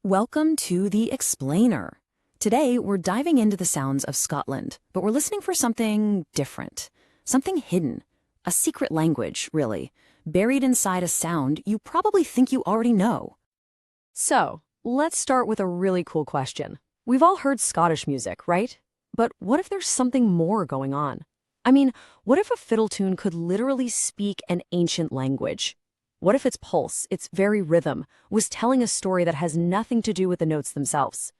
Welcome to The Explainer. Today, we're diving into the sounds of Scotland, but we're listening for something different, something hidden, a secret language, really, buried inside a sound you probably think you already know. So, let's start with a really cool question. We've all heard Scottish music, right? But what if there's something more going on? I mean, what if a fiddle tune could literally speak an ancient language? What if its pulse, its very rhythm, was telling a story that has nothing to do with the notes themselves?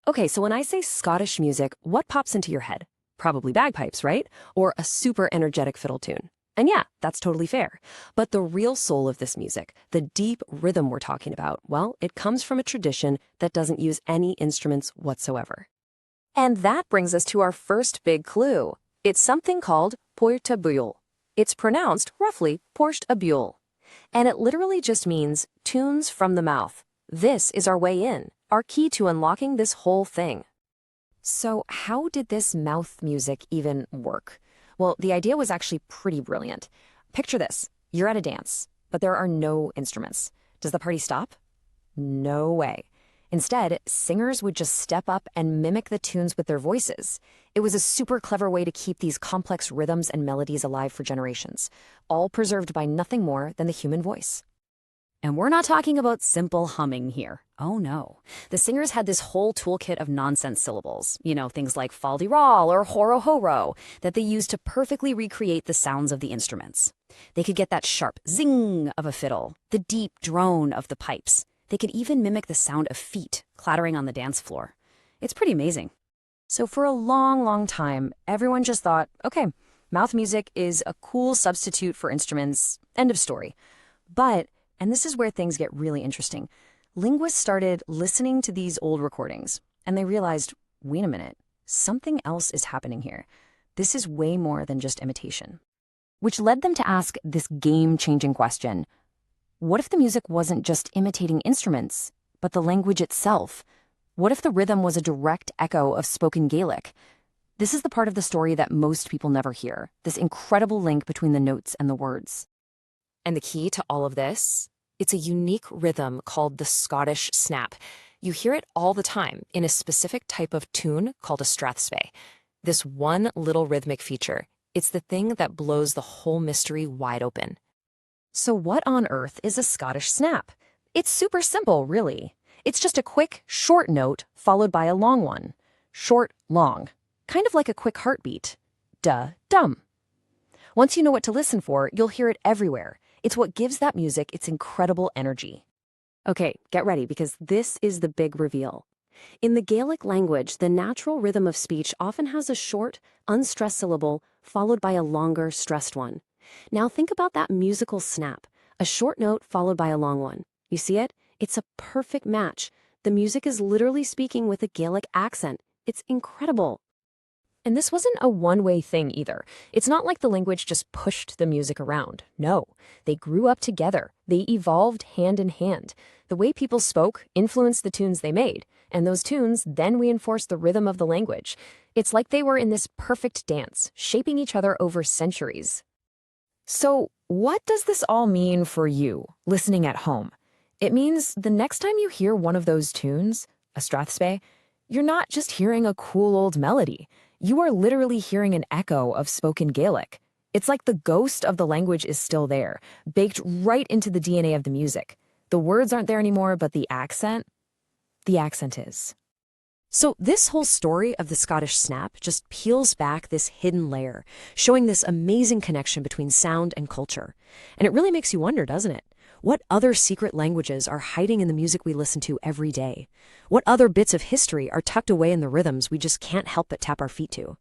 Okay, so when I say Scottish music, what pops into your head? Probably bagpipes, right? Or a super energetic fiddle tune. And yeah, that's totally fair. But the real soul of this music, the deep rhythm we're talking about, well, it comes from a tradition that doesn't use any instruments whatsoever. And that brings us to our first big clue. It's something called Poirta Buil. It's pronounced roughly Porscht a Buil. And it literally just means tunes from the mouth. This is our way in, our key to unlocking this whole thing. So how did this mouth music even work? Well, the idea was actually pretty brilliant. Picture this. You're at a dance, but there are no instruments. Does the party stop? No way. Instead, singers would just step up and mimic the tunes with their voices. It was a super clever way to keep these complex rhythms and melodies alive for generations, all preserved by nothing more than the human voice. And we're not talking about simple humming here. Oh no. The singers had this whole toolkit of nonsense syllables, things like fal-de-ral or horo-horo, that they used to perfectly recreate the sounds of the instruments. They could get that sharp zing of a fiddle, the deep drone of the pipes. They could even mimic the sound of feet clattering on the dance floor. It's pretty amazing. So for a long, long time, everyone just thought, okay, mouth music is a cool substitute for instruments, end of story. But, and this is where things get really interesting, linguists started listening to these old recordings, and they realized, wait a minute, something else is happening here. This is way more than just imitation. Which led them to ask this game-changing question. What if the music wasn't just imitating instruments, but the language itself? What if the rhythm was a direct echo of spoken Gaelic? This is the part of the story that most people never hear, this incredible link between the notes and the words. And the key to all of this? It's a unique rhythm called the Scottish snap. You hear it all the time in a specific type of tune called a strathspey. This one little rhythmic feature, it's the thing that blows the whole mystery wide open. So what on earth is a Scottish snap? It's super simple, really. It's just a quick, short note followed by a long one. Short, long. Kind of like a quick heartbeat. Duh-dum. Once you know what to listen for, you'll hear it everywhere. It's what gives that music its incredible energy. Okay, get ready because this is the big reveal. In the Gaelic language, the natural rhythm of speech often has a short, unstressed syllable followed by a longer, stressed one. Now think about that musical snap, a short note followed by a long one. You see it? It's a perfect match. The music is literally speaking with a Gaelic accent. It's incredible. And this wasn't a one-way thing either. It's not like the language just pushed the music around. No, they grew up together. They evolved hand in hand. The way people spoke influenced the tunes they made, and those tunes then reinforced the rhythm of the language. It's like they were in this perfect dance, shaping each other over centuries. So, what does this all mean for you, listening at home? It means the next time you hear one of those tunes, a strathspey, you're not just hearing a cool old melody. You are literally hearing an echo of spoken Gaelic. It's like the ghost of the language is still there, baked right into the DNA of the music. The words aren't there anymore, but the accent is. So this whole story of the Scottish snap just peels back this hidden layer, showing this amazing connection between sound and culture. And it really makes you wonder, doesn't it? What other secret languages are hiding in the music we listen to every day? What other bits of history are tucked away in the rhythms we just can't help but tap our feet to?